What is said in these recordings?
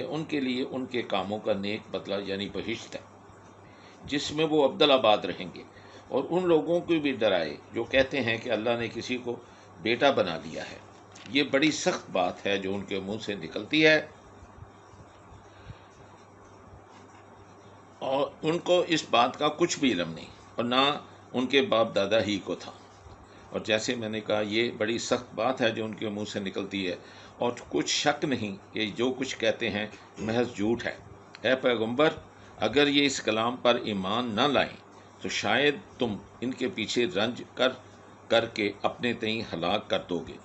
کہ ان کے لیے ان کے کاموں کا نیک بدلہ یعنی بہشت ہے، جس میں وہ ابدالآباد رہیں گے۔ اور ان لوگوں کو بھی ڈرائے جو کہتے ہیں کہ اللہ نے کسی کو بیٹا بنا لیا ہے۔ یہ بڑی سخت بات ہے جو ان کے منہ سے نکلتی ہے، اور ان کو اس بات کا کچھ بھی علم نہیں، اور نہ ان کے باپ دادا ہی کو تھا۔ اور جیسے میں نے کہا، یہ بڑی سخت بات ہے جو ان کے منہ سے نکلتی ہے، اور کچھ شک نہیں کہ جو کچھ کہتے ہیں محض جھوٹ ہے۔ اے پیغمبر، اگر یہ اس کلام پر ایمان نہ لائیں تو شاید تم ان کے پیچھے رنج کر کے اپنے تئیں ہلاک کر دو گے۔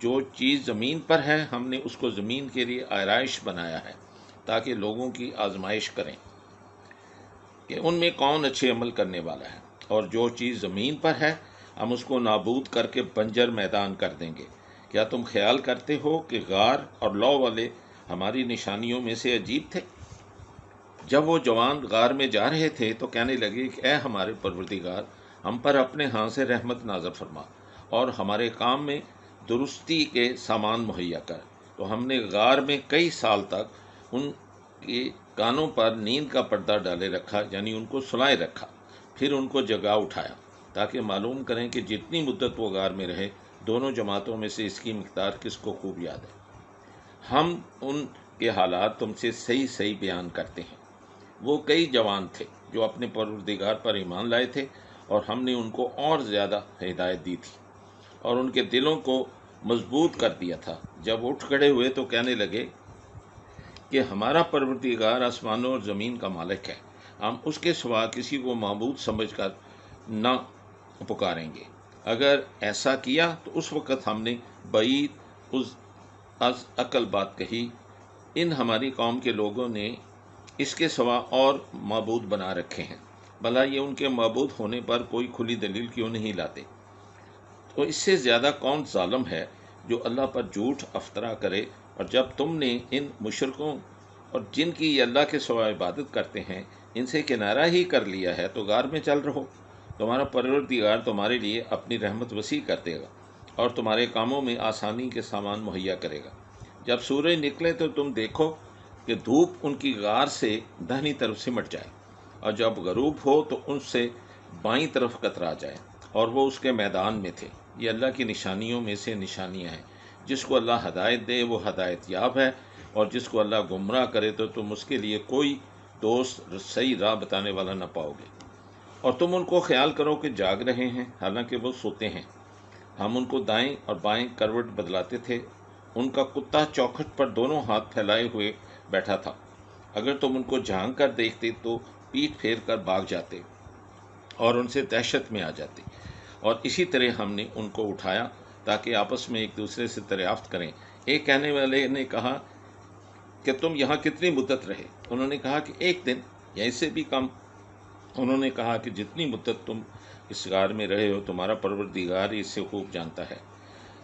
جو چیز زمین پر ہے ہم نے اس کو زمین کے لیے آرائش بنایا ہے، تاکہ لوگوں کی آزمائش کریں کہ ان میں کون اچھے عمل کرنے والا ہے، اور جو چیز زمین پر ہے ہم اس کو نابود کر کے بنجر میدان کر دیں گے۔ کیا تم خیال کرتے ہو کہ غار اور لو والے ہماری نشانیوں میں سے عجیب تھے؟ جب وہ جوان غار میں جا رہے تھے تو کہنے لگے کہ اے ہمارے پروردگار، ہم پر اپنے ہاں سے رحمت نازل فرما اور ہمارے کام میں درستی کے سامان مہیا کر۔ تو ہم نے غار میں کئی سال تک ان کے کانوں پر نیند کا پردہ ڈالے رکھا، یعنی ان کو سلائے رکھا، پھر ان کو جگا اٹھایا تاکہ معلوم کریں کہ جتنی مدت وہ غار میں رہے، دونوں جماعتوں میں سے اس کی مقدار کس کو خوب یاد ہے۔ ہم ان کے حالات تم سے صحیح صحیح بیان کرتے ہیں۔ وہ کئی جوان تھے جو اپنے پروردگار پر ایمان لائے تھے، اور ہم نے ان کو اور زیادہ ہدایت دی تھی اور ان کے دلوں کو مضبوط کر دیا تھا۔ جب اٹھ کھڑے ہوئے تو کہنے لگے کہ ہمارا پروردگار آسمانوں اور زمین کا مالک ہے، ہم اس کے سوا کسی کو معبود سمجھ کر نہ پکاریں گے۔ اگر ایسا کیا تو اس وقت ہم نے بعید از عقل بات کہی، ان ہماری قوم کے لوگوں نے اس کے سوا اور معبود بنا رکھے ہیں، بھلا یہ ان کے معبود ہونے پر کوئی کھلی دلیل کیوں نہیں لاتے؟ تو اس سے زیادہ کون ظالم ہے جو اللہ پر جھوٹ افطرا کرے؟ اور جب تم نے ان مشرکوں اور جن کی یہ اللہ کے سوا عبادت کرتے ہیں ان سے کنارہ ہی کر لیا ہے تو غار میں چل رہو، تمہارا پروردگار تمہارے لیے اپنی رحمت وسیع کر دے گا اور تمہارے کاموں میں آسانی کے سامان مہیا کرے گا۔ جب سورج نکلے تو تم دیکھو کہ دھوپ ان کی غار سے دہنی طرف سمٹ جائے، اور جب غروب ہو تو ان سے بائیں طرف کترا جائے، اور وہ اس کے میدان میں تھے۔ یہ اللہ کی نشانیوں میں سے نشانیاں ہیں۔ جس کو اللہ ہدایت دے وہ ہدایت یاب ہے، اور جس کو اللہ گمراہ کرے تو تم اس کے لیے کوئی دوست صحیح راہ بتانے والا نہ پاؤ گے۔ اور تم ان کو خیال کرو کہ جاگ رہے ہیں حالانکہ وہ سوتے ہیں۔ ہم ان کو دائیں اور بائیں کروٹ بدلاتے تھے۔ ان کا کتا چوکھٹ پر دونوں ہاتھ پھیلائے ہوئے بیٹھا تھا۔ اگر تم ان کو جھانک کر دیکھتے تو پیٹھ پھیر کر بھاگ جاتے اور ان سے دہشت میں آ جاتے۔ اور اسی طرح ہم نے ان کو اٹھایا تاکہ آپس میں ایک دوسرے سے دریافت کریں۔ ایک کہنے والے نے کہا کہ تم یہاں کتنی مدت رہے؟ انہوں نے کہا کہ 1 دن یا اس سے بھی کم۔ انہوں نے کہا کہ جتنی مدت تم اس غار میں رہے ہو تمہارا پروردگار اس سے خوب جانتا ہے۔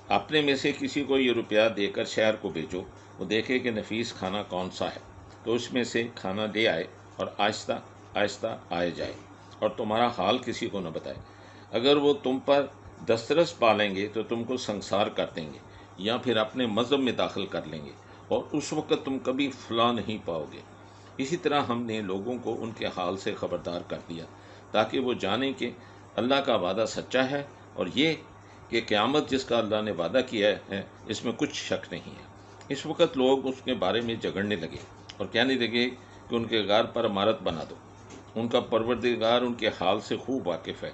اپنے میں سے کسی کو یہ روپیہ دے کر شہر کو بھیجو، وہ دیکھے کہ نفیس کھانا کون سا ہے، تو اس میں سے کھانا لے آئے اور آہستہ آہستہ آئے جائے، اور تمہارا حال کسی کو نہ بتائے۔ اگر وہ تم پر دسترس پا لیں گے تو تم کو سنسار کر دیں گے یا پھر اپنے مذہب میں داخل کر لیں گے، اور اس وقت تم کبھی فلاں نہیں پاؤ گے۔ اسی طرح ہم نے لوگوں کو ان کے حال سے خبردار کر دیا تاکہ وہ جانیں کہ اللہ کا وعدہ سچا ہے، اور یہ کہ قیامت جس کا اللہ نے وعدہ کیا ہے اس میں کچھ شک نہیں ہے۔ اس وقت لوگ اس کے بارے میں جھگڑنے لگے اور کہنے لگے کہ ان کے غار پر عمارت بنا دو۔ ان کا پروردگار ان کے حال سے خوب واقف ہے۔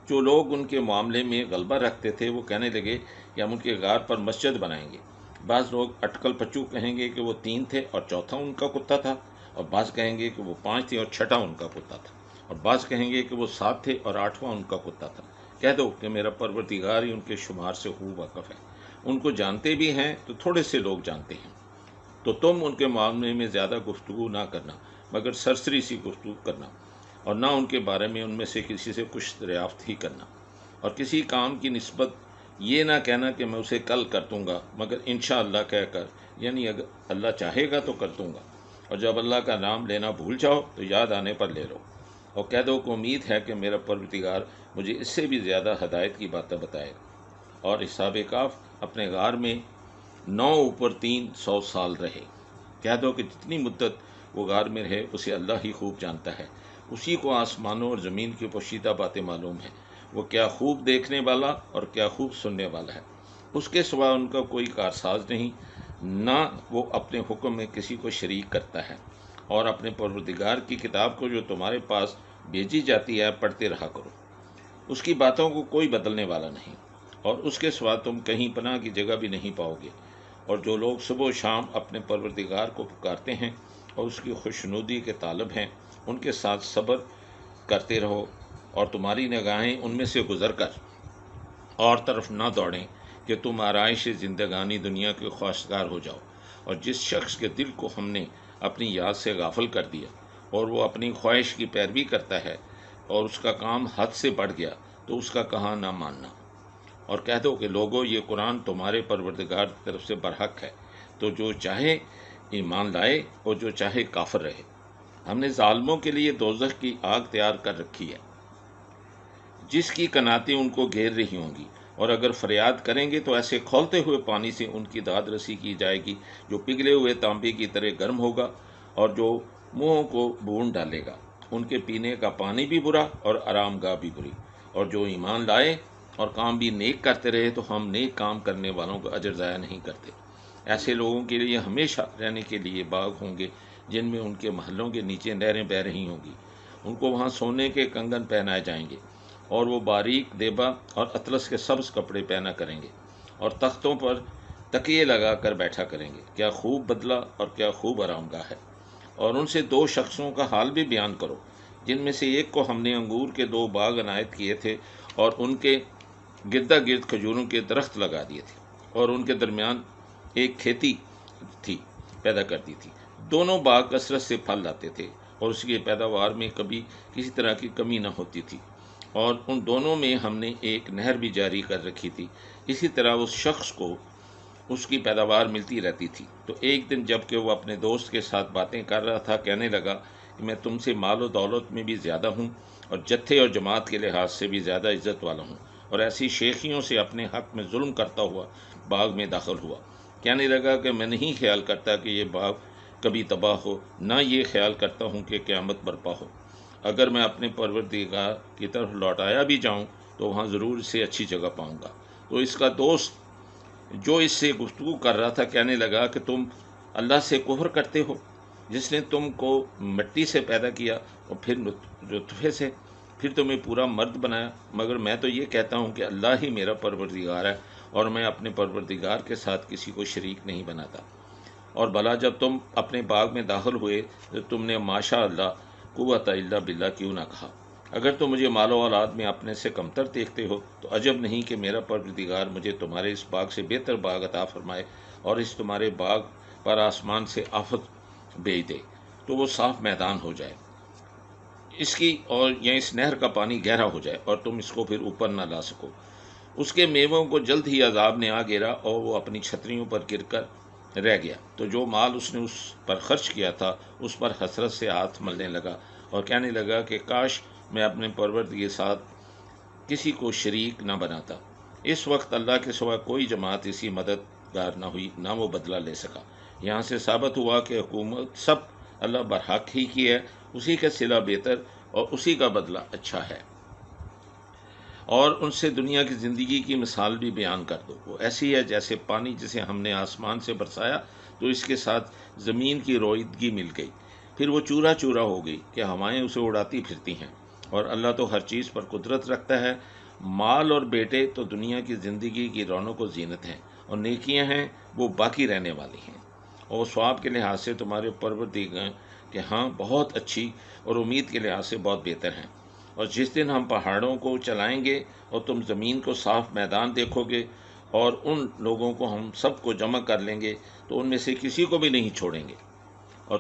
جو لوگ ان کے معاملے میں غلبہ رکھتے تھے وہ کہنے لگے کہ ہم ان کے غار پر مسجد بنائیں گے۔ بعض لوگ اٹکل پچو کہیں گے کہ وہ 3 تھے اور چوتھا ان کا کتا تھا، اور بعض کہیں گے کہ وہ 5 تھے اور چھٹا ان کا کتا تھا، اور بعض کہیں گے کہ وہ 7 تھے اور 8واں ان کا کتا تھا۔ کہہ دو کہ میرا پروردگار ہی ان کے شمار سے خوب واقف ہے۔ ان کو جانتے بھی ہیں تو تھوڑے سے لوگ جانتے ہیں۔ تو تم ان کے معاملے میں زیادہ گفتگو نہ کرنا مگر سرسری سی گفتگو کرنا، اور نہ ان کے بارے میں ان میں سے کسی سے کچھ دریافت ہی کرنا، اور کسی کام کی نسبت یہ نہ کہنا کہ میں اسے کل کر دوں گا مگر انشاءاللہ کہہ کر، یعنی اگر اللہ چاہے گا تو کر دوں گا، اور جب اللہ کا نام لینا بھول جاؤ تو یاد آنے پر لے لو، اور کہہ دو کہ امید ہے کہ میرا پروردگار مجھے اس سے بھی زیادہ ہدایت کی باتیں بتائے گا۔ اور اصحاب کہف اپنے غار میں 9 اوپر 3 100 سال رہے۔ کہہ دو کہ جتنی مدت وہ غار میں رہے اسے اللہ ہی خوب جانتا ہے، اسی کو آسمانوں اور زمین کی پوشیدہ باتیں معلوم ہیں، وہ کیا خوب دیکھنے والا اور کیا خوب سننے والا ہے۔ اس کے سوا ان کا کوئی کارساز نہیں، نہ وہ اپنے حکم میں کسی کو شریک کرتا ہے، اور اپنے پروردگار کی کتاب کو جو تمہارے پاس بھیجی جاتی ہے پڑھتے رہا کرو، اس کی باتوں کو کوئی بدلنے والا نہیں، اور اس کے سوا تم کہیں پناہ کی جگہ بھی نہیں پاؤ گے۔ اور جو لوگ صبح و شام اپنے پروردگار کو پکارتے ہیں اور اس کی خوشنودی کے طالب ہیں، ان کے ساتھ صبر کرتے رہو، اور تمہاری نگاہیں ان میں سے گزر کر اور طرف نہ دوڑیں کہ تم آرائش زندگانی دنیا کے خواستگار ہو جاؤ۔ اور جس شخص کے دل کو ہم نے اپنی یاد سے غافل کر دیا اور وہ اپنی خواہش کی پیروی کرتا ہے اور اس کا کام حد سے بڑھ گیا، تو اس کا کہاں نہ ماننا۔ اور کہہ دو کہ لوگو، یہ قرآن تمہارے پروردگار کی طرف سے برحق ہے، تو جو چاہے ایمان لائے اور جو چاہے کافر رہے۔ ہم نے ظالموں کے لیے دوزخ کی آگ تیار کر رکھی ہے، جس کی کناتیں ان کو گھیر رہی ہوں گی، اور اگر فریاد کریں گے تو ایسے کھولتے ہوئے پانی سے ان کی داد رسی کی جائے گی جو پگھلے ہوئے تانبے کی طرح گرم ہوگا اور جو منہوں کو بھون ڈالے گا۔ ان کے پینے کا پانی بھی برا اور آرام گاہ بھی بری۔ اور جو ایمان لائے اور کام بھی نیک کرتے رہے تو ہم نیک کام کرنے والوں کا اجر ضائع نہیں کرتے۔ ایسے لوگوں کے لیے ہمیشہ رہنے کے لیے باغ ہوں گے جن میں ان کے محلوں کے نیچے نہریں بہہ رہی ہوں گی، ان کو وہاں سونے کے کنگن پہنائے جائیں گے، اور وہ باریک دیبا اور اطلس کے سبز کپڑے پہنا کریں گے، اور تختوں پر تکیے لگا کر بیٹھا کریں گے۔ کیا خوب بدلہ اور کیا خوب آرام گاہ ہے۔ اور ان سے دو شخصوں کا حال بھی بیان کرو، جن میں سے ایک کو ہم نے انگور کے 2 باغ عنایت کیے تھے اور ان کے گردا گرد کھجوروں کے درخت لگا دیے تھے، اور ان کے درمیان ایک کھیتی تھی پیدا کرتی تھی۔ دونوں باغ کثرت سے پھل لاتے تھے اور اس کی پیداوار میں کبھی کسی طرح کی کمی نہ ہوتی تھی، اور ان دونوں میں ہم نے ایک نہر بھی جاری کر رکھی تھی۔ اسی طرح اس شخص کو اس کی پیداوار ملتی رہتی تھی۔ تو ایک دن جب کہ وہ اپنے دوست کے ساتھ باتیں کر رہا تھا، کہنے لگا کہ میں تم سے مال و دولت میں بھی زیادہ ہوں اور جتھے اور جماعت کے لحاظ سے بھی زیادہ عزت والا ہوں، اور ایسی شیخیوں سے اپنے حق میں ظلم کرتا ہوا باغ میں داخل ہوا۔ کہنے لگا کہ میں نہیں خیال کرتا کہ یہ باغ کبھی تباہ ہو، نہ یہ خیال کرتا ہوں کہ قیامت برپا ہو۔ اگر میں اپنے پروردگار کی طرف لوٹایا بھی جاؤں تو وہاں ضرور اسے اچھی جگہ پاؤں گا۔ تو اس کا دوست جو اس سے گفتگو کر رہا تھا کہنے لگا کہ تم اللہ سے کفر کرتے ہو، جس نے تم کو مٹی سے پیدا کیا اور پھر نطفے سے، پھر تمہیں پورا مرد بنایا۔ مگر میں تو یہ کہتا ہوں کہ اللہ ہی میرا پروردگار ہے، اور میں اپنے پروردگار کے ساتھ کسی کو شریک نہیں بناتا۔ اور بھلا جب تم اپنے باغ میں داخل ہوئے تو تم نے ماشاء اللہ قوت الا باللہ کیوں نہ کہا؟ اگر تم مجھے مال و اولاد میں اپنے سے کمتر دیکھتے ہو تو عجب نہیں کہ میرا پروردگار مجھے تمہارے اس باغ سے بہتر باغ عطا فرمائے اور اس تمہارے باغ پر آسمان سے آفت بھیج دے تو وہ صاف میدان ہو جائے اس کی، اور یا اس نہر کا پانی گہرا ہو جائے اور تم اس کو پھر اوپر نہ لا سکو۔ اس کے میووں کو جلد ہی عذاب نے آ گھیرا اور وہ اپنی چھتریوں پر گر کر رہ گیا۔ تو جو مال اس نے اس پر خرچ کیا تھا اس پر حسرت سے ہاتھ ملنے لگا اور کہنے لگا کہ کاش میں اپنے پروردگار کے ساتھ کسی کو شریک نہ بناتا۔ اس وقت اللہ کے سوا کوئی جماعت اسی مددگار نہ ہوئی، نہ وہ بدلہ لے سکا۔ یہاں سے ثابت ہوا کہ حکومت سب اللہ برحق ہی کی ہے، اسی کا صلہ بہتر اور اسی کا بدلہ اچھا ہے۔ اور ان سے دنیا کی زندگی کی مثال بھی بیان کر دو، وہ ایسی ہے جیسے پانی جسے ہم نے آسمان سے برسایا تو اس کے ساتھ زمین کی روئیدگی مل گئی، پھر وہ چورا چورا ہو گئی کہ ہوائیں اسے اڑاتی پھرتی ہیں۔ اور اللہ تو ہر چیز پر قدرت رکھتا ہے۔ مال اور بیٹے تو دنیا کی زندگی کی رونق و زینت ہیں، اور نیکیاں ہیں وہ باقی رہنے والی ہیں، اور ثواب کے لحاظ سے تمہارے پروردگار کے ہاں بہت اچھی اور امید کے لحاظ سے بہت بہتر ہیں۔ اور جس دن ہم پہاڑوں کو چلائیں گے اور تم زمین کو صاف میدان دیکھو گے اور ان لوگوں کو ہم سب کو جمع کر لیں گے تو ان میں سے کسی کو بھی نہیں چھوڑیں گے، اور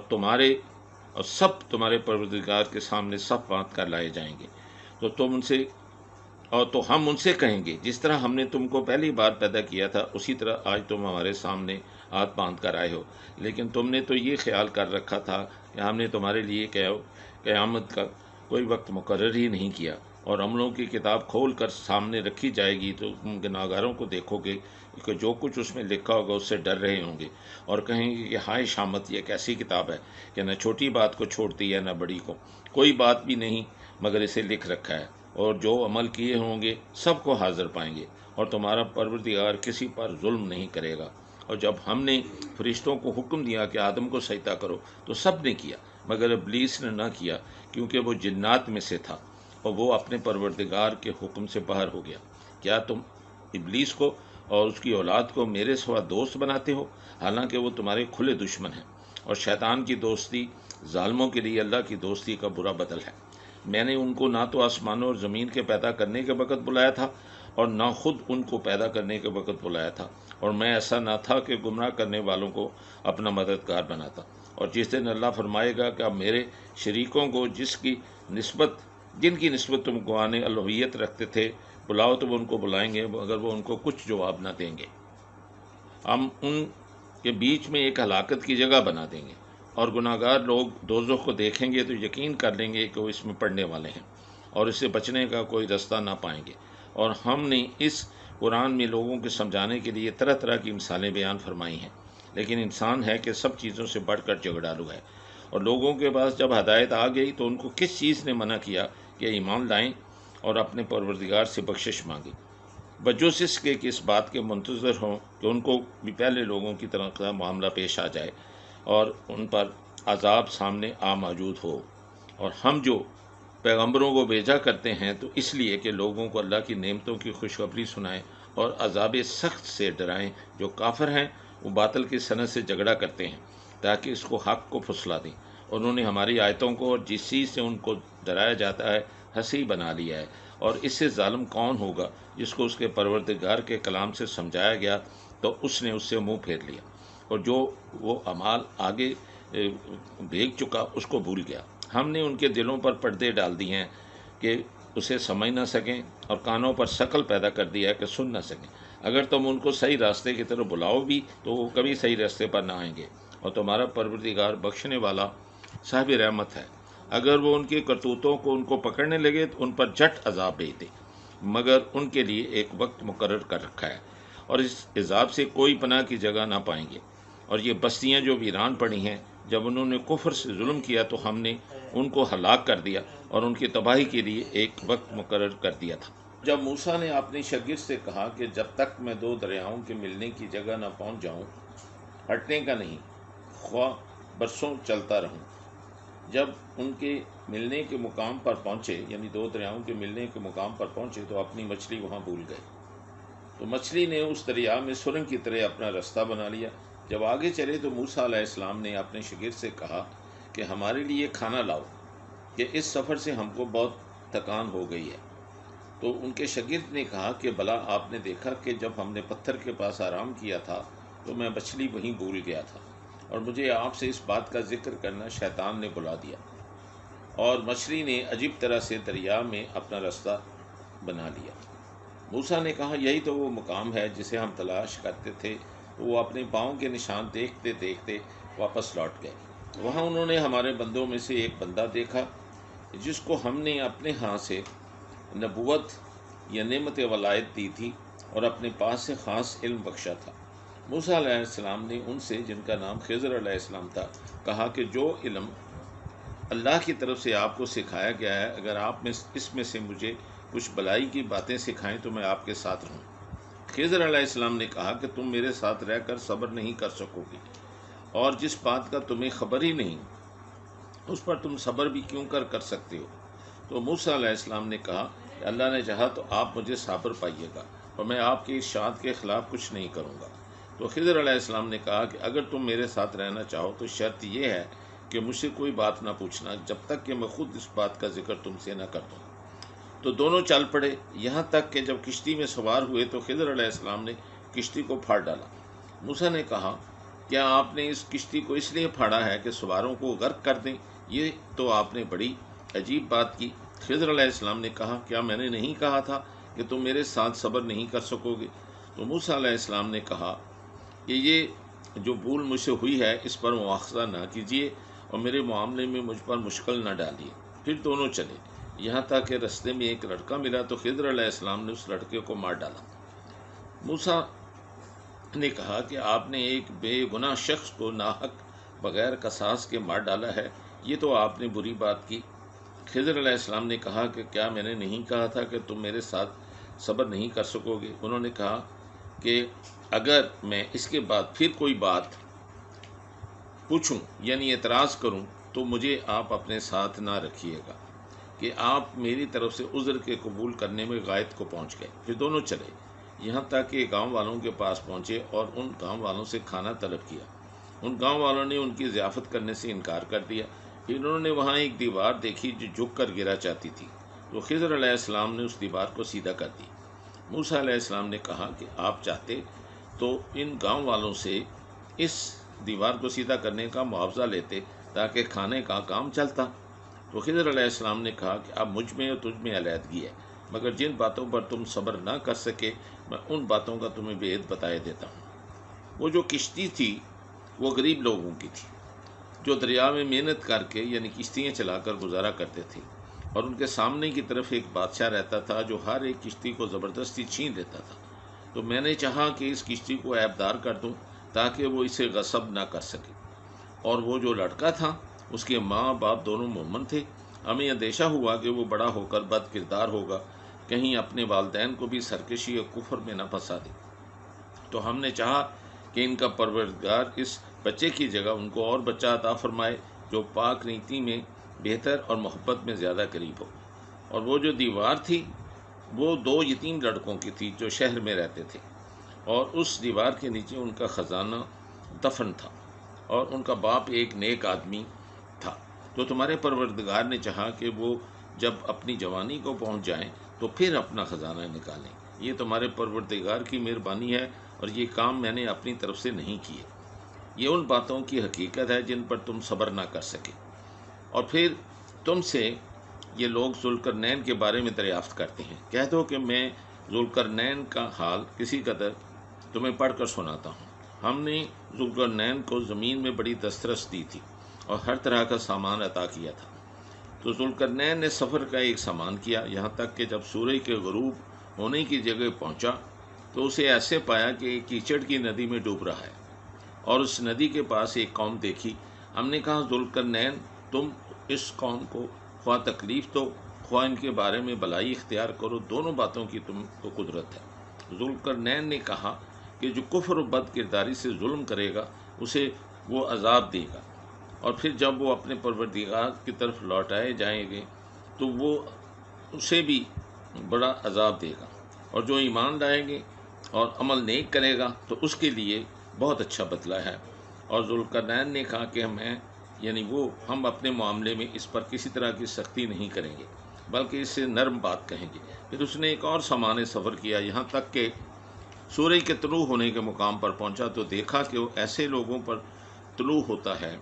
سب تمہارے پروردگار کے سامنے سب باندھ کر لائے جائیں گے۔ تو ہم ان سے کہیں گے جس طرح ہم نے تم کو پہلی بار پیدا کیا تھا اسی طرح آج تم ہمارے سامنے ہاتھ باندھ کر آئے ہو، لیکن تم نے تو یہ خیال کر رکھا تھا کہ ہم نے تمہارے لیے قیامت کا کوئی وقت مقرر ہی نہیں کیا۔ اور عملوں کی کتاب کھول کر سامنے رکھی جائے گی تو تم گناہگاروں کو دیکھو گے کہ جو کچھ اس میں لکھا ہوگا اس سے ڈر رہے ہوں گے اور کہیں گے کہ ہائے شامت، یہ ایک ایسی کتاب ہے کہ نہ چھوٹی بات کو چھوڑتی ہے نہ بڑی کو، کوئی بات بھی نہیں مگر اسے لکھ رکھا ہے، اور جو عمل کیے ہوں گے سب کو حاضر پائیں گے، اور تمہارا پروردگار کسی پر ظلم نہیں کرے گا۔ اور جب ہم نے فرشتوں کو حکم دیا کہ آدم کو سجدہ کرو تو سب نے کیا، مگر ابلیس نے نہ کیا، کیونکہ وہ جنات میں سے تھا اور وہ اپنے پروردگار کے حکم سے باہر ہو گیا۔ کیا تم ابلیس کو اور اس کی اولاد کو میرے سوا دوست بناتے ہو، حالانکہ وہ تمہارے کھلے دشمن ہیں، اور شیطان کی دوستی ظالموں کے لیے اللہ کی دوستی کا برا بدل ہے۔ میں نے ان کو نہ تو آسمانوں اور زمین کے پیدا کرنے کے وقت بلایا تھا اور نہ خود ان کو پیدا کرنے کے وقت بلایا تھا، اور میں ایسا نہ تھا کہ گمراہ کرنے والوں کو اپنا مددگار بناتا۔ اور جس دن اللہ فرمائے گا کہ اب میرے شریکوں کو جن کی نسبت تم گوانے الوہیت رکھتے تھے بلاؤ، تو وہ ان کو بلائیں گے مگر وہ ان کو کچھ جواب نہ دیں گے۔ ہم ان کے بیچ میں ایک ہلاکت کی جگہ بنا دیں گے، اور گناہ گار لوگ دوزخ کو دیکھیں گے تو یقین کر لیں گے کہ وہ اس میں پڑنے والے ہیں اور اس سے بچنے کا کوئی رستہ نہ پائیں گے۔ اور ہم نے اس قرآن میں لوگوں کے سمجھانے کے لیے طرح طرح کی مثالیں بیان فرمائی ہیں، لیکن انسان ہے کہ سب چیزوں سے بڑھ کر جھگڑالو ہے۔ اور لوگوں کے پاس جب ہدایت آ گئی تو ان کو کس چیز نے منع کیا کہ ایمان لائیں اور اپنے پروردگار سے بخشش مانگیں، بجوسس کے کہ اس بات کے منتظر ہوں کہ ان کو بھی پہلے لوگوں کی طرح کا معاملہ پیش آ جائے اور ان پر عذاب سامنے آ موجود ہو۔ اور ہم جو پیغمبروں کو بھیجا کرتے ہیں تو اس لیے کہ لوگوں کو اللہ کی نعمتوں کی خوشخبری سنائیں اور عذاب سخت سے ڈرائیں۔ جو کافر ہیں وہ باطل کی صنعت سے جھگڑا کرتے ہیں تاکہ اس کو حق کو پھسلا دیں، اور انہوں نے ہماری آیتوں کو اور جس چیز سے ان کو ڈرایا جاتا ہے ہنسی بنا لیا ہے۔ اور اس سے ظالم کون ہوگا جس کو اس کے پروردگار کے کلام سے سمجھایا گیا تو اس نے اس سے منہ پھیر لیا، اور جو وہ اعمال آگے بھیگ چکا اس کو بھول گیا۔ ہم نے ان کے دلوں پر پردے ڈال دیے ہیں کہ اسے سمجھ نہ سکیں، اور کانوں پر شکل پیدا کر دیا ہے کہ سن نہ سکیں۔ اگر تم ان کو صحیح راستے کی طرف بلاؤ بھی تو وہ کبھی صحیح راستے پر نہ آئیں گے، اور تمہارا پروردگار بخشنے والا صاحب رحمت ہے۔ اگر وہ ان کی کرتوتوں کو ان کو پکڑنے لگے تو ان پر جھٹ عذاب بھیج دے، مگر ان کے لیے ایک وقت مقرر کر رکھا ہے، اور اس عذاب سے کوئی پناہ کی جگہ نہ پائیں گے۔ اور یہ بستیاں جو ویران پڑی ہیں، جب انہوں نے کفر سے ظلم کیا تو ہم نے ان کو ہلاک کر دیا اور ان کی تباہی کے لیے ایک وقت مقرر کر دیا تھا۔ جب موسیٰ نے اپنے شاگرد سے کہا کہ جب تک میں دو دریاؤں کے ملنے کی جگہ نہ پہنچ جاؤں ہٹنے کا نہیں، خواہ برسوں چلتا رہوں۔ جب ان کے ملنے کے مقام پر پہنچے، یعنی دو دریاؤں کے ملنے کے مقام پر پہنچے تو اپنی مچھلی وہاں بھول گئے، تو مچھلی نے اس دریا میں سرنگ کی طرح اپنا راستہ بنا لیا۔ جب آگے چلے تو موسیٰ علیہ السلام نے اپنے شاگرد سے کہا کہ ہمارے لیے کھانا لاؤ کہ اس سفر سے ہم کو بہت تھکان ہو گئی ہے۔ تو ان کے شاگرد نے کہا کہ بلا آپ نے دیکھا کہ جب ہم نے پتھر کے پاس آرام کیا تھا تو میں مچھلی وہیں بھول گیا تھا، اور مجھے آپ سے اس بات کا ذکر کرنا شیطان نے بلا دیا، اور مچھلی نے عجیب طرح سے دریا میں اپنا راستہ بنا لیا۔ موسیٰ نے کہا یہی تو وہ مقام ہے جسے ہم تلاش کرتے تھے۔ تو وہ اپنے پاؤں کے نشان دیکھتے دیکھتے واپس لوٹ گئے۔ وہاں انہوں نے ہمارے بندوں میں سے ایک بندہ دیکھا جس کو ہم نے اپنے ہاں سے نبوت یا نعمت ولایت دی تھی اور اپنے پاس سے خاص علم بخشا تھا۔ موسیٰ علیہ السلام نے ان سے، جن کا نام خضر علیہ السلام تھا، کہا کہ جو علم اللہ کی طرف سے آپ کو سکھایا گیا ہے، اگر آپ اس میں سے مجھے کچھ بلائی کی باتیں سکھائیں تو میں آپ کے ساتھ رہوں۔ خضر علیہ السلام نے کہا کہ تم میرے ساتھ رہ کر صبر نہیں کر سکو گے، اور جس بات کا تمہیں خبر ہی نہیں اس پر تم صبر بھی کیوں کر سکتے ہو؟ تو موسیٰ علیہ السلام نے کہا کہ اللہ نے چاہا تو آپ مجھے صابر پائیے گا، اور میں آپ کی ارشاد کے خلاف کچھ نہیں کروں گا۔ تو خضر علیہ السلام نے کہا کہ اگر تم میرے ساتھ رہنا چاہو تو شرط یہ ہے کہ مجھ سے کوئی بات نہ پوچھنا جب تک کہ میں خود اس بات کا ذکر تم سے نہ کر دوں۔ تو دونوں چل پڑے، یہاں تک کہ جب کشتی میں سوار ہوئے تو خضر علیہ السلام نے کشتی کو پھاڑ ڈالا۔ موسیٰ نے کہا کیا آپ نے اس کشتی کو اس لیے پھاڑا ہے کہ سواروں کو غرق کر دیں؟ یہ تو آپ نے بڑی عجیب بات کی۔ خضر علیہ السلام نے کہا کیا میں نے نہیں کہا تھا کہ تم میرے ساتھ صبر نہیں کر سکو گے؟ تو موسیٰ علیہ السلام نے کہا کہ یہ جو بھول مجھ سے ہوئی ہے اس پر مواخذہ نہ کیجیے اور میرے معاملے میں مجھ پر مشکل نہ ڈالیے۔ پھر دونوں چلے، یہاں تک کہ رستے میں ایک لڑکا ملا تو خضر علیہ السلام نے اس لڑکے کو مار ڈالا۔ موسیٰ نے کہا کہ آپ نے ایک بے گناہ شخص کو ناحق بغیر قصاص کے مار ڈالا ہے، یہ تو آپ نے بری بات کی۔ خضر علیہ السلام نے کہا کہ کیا میں نے نہیں کہا تھا کہ تم میرے ساتھ صبر نہیں کر سکو گے؟ انہوں نے کہا کہ اگر میں اس کے بعد پھر کوئی بات پوچھوں یعنی اعتراض کروں تو مجھے آپ اپنے ساتھ نہ رکھیے گا، کہ آپ میری طرف سے عذر کے قبول کرنے میں غائط کو پہنچ گئے۔ پھر دونوں چلے، یہاں تک کہ گاؤں والوں کے پاس پہنچے اور ان گاؤں والوں سے کھانا طلب کیا۔ ان گاؤں والوں نے ان کی ضیافت کرنے سے انکار کر دیا۔ پھر انہوں نے وہاں ایک دیوار دیکھی جو جھک کر گرا چاہتی تھی، تو خضر علیہ السلام نے اس دیوار کو سیدھا کر دی۔ موسیٰ علیہ السلام نے کہا کہ آپ چاہتے تو ان گاؤں والوں سے اس دیوار کو سیدھا کرنے کا معاوضہ لیتے تاکہ کھانے کا کام چلتا۔ تو خضر علیہ السلام نے کہا کہ اب مجھ میں اور تجھ میں علیحدگی ہے، مگر جن باتوں پر تم صبر نہ کر سکے میں ان باتوں کا تمہیں بھید بتائے دیتا ہوں۔ وہ جو کشتی تھی وہ غریب لوگوں کی تھی، جو دریا میں محنت کر کے یعنی کشتیاں چلا کر گزارا کرتے تھے، اور ان کے سامنے کی طرف ایک بادشاہ رہتا تھا جو ہر ایک کشتی کو زبردستی چھین لیتا تھا۔ تو میں نے چاہا کہ اس کشتی کو عیبدار کر دوں تاکہ وہ اسے غصب نہ کر سکے۔ اور وہ جو لڑکا تھا اس کے ماں باپ دونوں مومن تھے۔ ہمیں اندیشہ ہوا کہ وہ بڑا ہو کر بد کردار ہوگا، کہیں اپنے والدین کو بھی سرکشی اور کفر میں نہ پھنسا دے۔ تو ہم نے چاہا کہ ان کا پروردگار اس بچے کی جگہ ان کو اور بچہ عطا فرمائے جو پاک نیتی میں بہتر اور محبت میں زیادہ قریب ہو۔ اور وہ جو دیوار تھی وہ 2 یتیم لڑکوں کی تھی جو شہر میں رہتے تھے، اور اس دیوار کے نیچے ان کا خزانہ دفن تھا، اور ان کا باپ ایک نیک آدمی تھا۔ تو تمہارے پروردگار نے چاہا کہ وہ جب اپنی جوانی کو پہنچ جائیں تو پھر اپنا خزانہ نکالیں۔ یہ تمہارے پروردگار کی مہربانی ہے، اور یہ کام میں نے اپنی طرف سے نہیں کیے۔ یہ ان باتوں کی حقیقت ہے جن پر تم صبر نہ کر سکے۔ اور پھر تم سے یہ لوگ ذوالقرنین کے بارے میں دریافت کرتے ہیں، کہہ دو کہ میں ذوالقرنین کا حال کسی قدر تمہیں پڑھ کر سناتا ہوں۔ ہم نے ذوالقرنین کو زمین میں بڑی دسترس دی تھی اور ہر طرح کا سامان عطا کیا تھا۔ تو ذوالقرنین نے سفر کا ایک سامان کیا، یہاں تک کہ جب سورج کے غروب ہونے کی جگہ پہنچا تو اسے ایسے پایا کہ ایک کیچڑ کی ندی میں ڈوب رہا ہے، اور اس ندی کے پاس ایک قوم دیکھی۔ ہم نے کہا ذوالقرنین تم اس قوم کو خواہ تکلیف دو خواہ ان کے بارے میں بلائی اختیار کرو، دونوں باتوں کی تم کو قدرت ہے۔ ذوالقرنین نے کہا کہ جو کفر و بد کرداری سے ظلم کرے گا اسے وہ عذاب دے گا، اور پھر جب وہ اپنے پروردگار کی طرف لوٹائے جائیں گے تو وہ اسے بھی بڑا عذاب دے گا، اور جو ایمان لائیں گے اور عمل نیک کرے گا تو اس کے لیے بہت اچھا بدلہ ہے۔ اور ذوالقرنین نے کہا کہ ہم اپنے معاملے میں اس پر کسی طرح کی سختی نہیں کریں گے بلکہ اس سے نرم بات کہیں گے۔ پھر اس نے ایک اور سامان سفر کیا، یہاں تک کہ سورج کے طلوع ہونے کے مقام پر پہنچا تو دیکھا کہ وہ ایسے لوگوں پر طلوع ہوتا ہے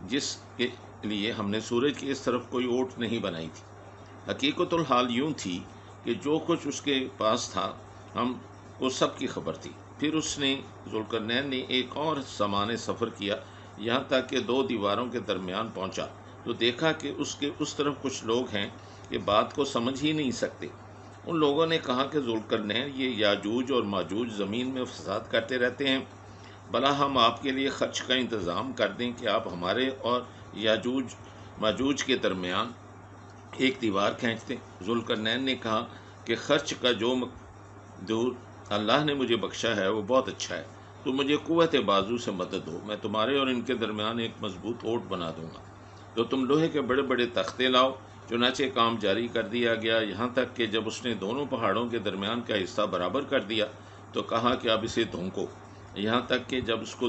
جس کے لیے ہم نے سورج کی اس طرف کوئی اوٹ نہیں بنائی تھی۔ حقیقت الحال یوں تھی کہ جو کچھ اس کے پاس تھا ہم کو سب کی خبر تھی۔ پھر اس نے ذوالقرنین نے ایک اور سامان سفر کیا، یہاں تک کہ 2 دیواروں کے درمیان پہنچا تو دیکھا کہ اس کے اس طرف کچھ لوگ ہیں کہ بات کو سمجھ ہی نہیں سکتے۔ ان لوگوں نے کہا کہ ذوالقرنین یہ یاجوج اور ماجوج زمین میں فساد کرتے رہتے ہیں، بھلا ہم آپ کے لیے خرچ کا انتظام کر دیں کہ آپ ہمارے اور یاجوج ماجوج کے درمیان ایک دیوار کھینچ دیں۔ ذوالقرنین نے کہا کہ خرچ کا جو مقدور اللہ نے مجھے بخشا ہے وہ بہت اچھا ہے، تو مجھے قوت بازو سے مدد ہو، میں تمہارے اور ان کے درمیان ایک مضبوط اوٹ بنا دوں گا۔ تو تم لوہے کے بڑے بڑے تختے لاؤ۔ چنانچہ کام جاری کر دیا گیا، یہاں تک کہ جب اس نے دونوں پہاڑوں کے درمیان کا حصہ برابر کر دیا تو کہا کہ اب اسے دھونکو، یہاں تک کہ جب اس کو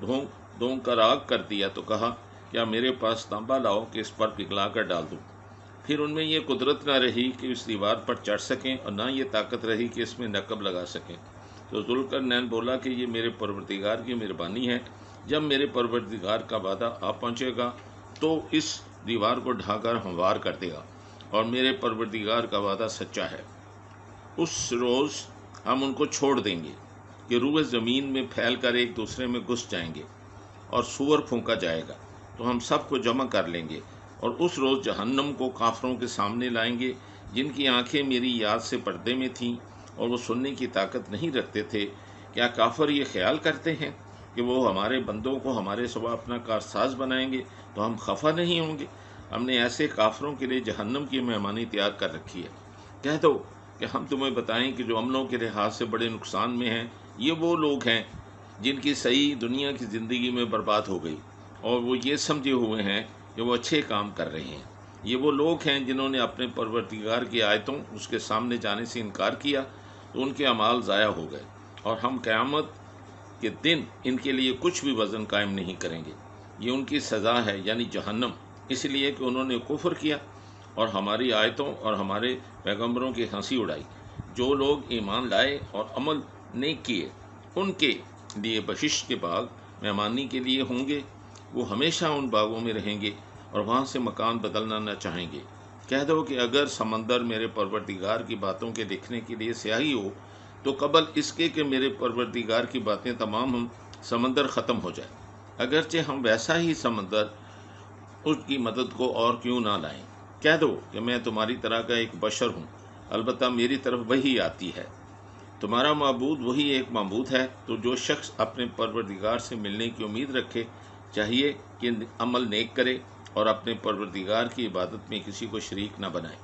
دھونک کر آگ کر دیا تو کہا کیا میرے پاس تانبا لاؤ کہ اس پر پگھلا کر ڈال دوں۔ پھر ان میں یہ قدرت نہ رہی کہ اس دیوار پر چڑھ سکیں اور نہ یہ طاقت رہی کہ اس میں نقب لگا سکیں۔ تو ذوالقرنین بولا کہ یہ میرے پروردگار کی مہربانی ہے، جب میرے پروردگار کا وعدہ آ پہنچے گا تو اس دیوار کو ڈھا کر ہموار کر دے گا، اور میرے پروردگار کا وعدہ سچا ہے۔ اس روز ہم ان کو چھوڑ دیں گے کہ روح زمین میں پھیل کر ایک دوسرے میں گھس جائیں گے، اور سور پھونکا جائے گا تو ہم سب کو جمع کر لیں گے، اور اس روز جہنم کو کافروں کے سامنے لائیں گے جن کی آنکھیں میری یاد سے پردے میں تھیں اور وہ سننے کی طاقت نہیں رکھتے تھے۔ کیا کافر یہ خیال کرتے ہیں کہ وہ ہمارے بندوں کو ہمارے سوا اپنا کارساز بنائیں گے تو ہم خفا نہیں ہوں گے؟ ہم نے ایسے کافروں کے لیے جہنم کی مہمانی تیار کر رکھی ہے۔ کہہ دو کہ ہم تمہیں بتائیں کہ جو عملوں کے لحاظ سے بڑے نقصان میں ہیں یہ وہ لوگ ہیں جن کی صحیح دنیا کی زندگی میں برباد ہو گئی، اور وہ یہ سمجھے ہوئے ہیں کہ وہ اچھے کام کر رہے ہیں۔ یہ وہ لوگ ہیں جنہوں نے اپنے پروردگار کی آیتوں اس کے سامنے جانے سے انکار کیا تو ان کے اعمال ضائع ہو گئے، اور ہم قیامت کے دن ان کے لیے کچھ بھی وزن قائم نہیں کریں گے۔ یہ ان کی سزا ہے، یعنی جہنم، اس لیے کہ انہوں نے کفر کیا اور ہماری آیتوں اور ہمارے پیغمبروں کی ہنسی اڑائی۔ جو لوگ ایمان لائے اور عمل نیک کیے ان کے لیے بخشش کے باغ مہمانی کے لیے ہوں گے، وہ ہمیشہ ان باغوں میں رہیں گے اور وہاں سے مکان بدلنا نہ چاہیں گے۔ کہہ دو کہ اگر سمندر میرے پروردگار کی باتوں کے لکھنے کے لیے سیاہی ہو تو قبل اس کے کہ میرے پروردگار کی باتیں تمام ہوں سمندر ختم ہو جائے، اگرچہ ہم ویسا ہی سمندر اس کی مدد کو اور کیوں نہ لائیں۔ کہہ دو کہ میں تمہاری طرح کا ایک بشر ہوں، البتہ میری طرف وحی آتی ہے۔ تمہارا معبود وہی ایک معبود ہے، تو جو شخص اپنے پروردگار سے ملنے کی امید رکھے چاہیے کہ عمل نیک کرے اور اپنے پروردگار کی عبادت میں کسی کو شریک نہ بنائے۔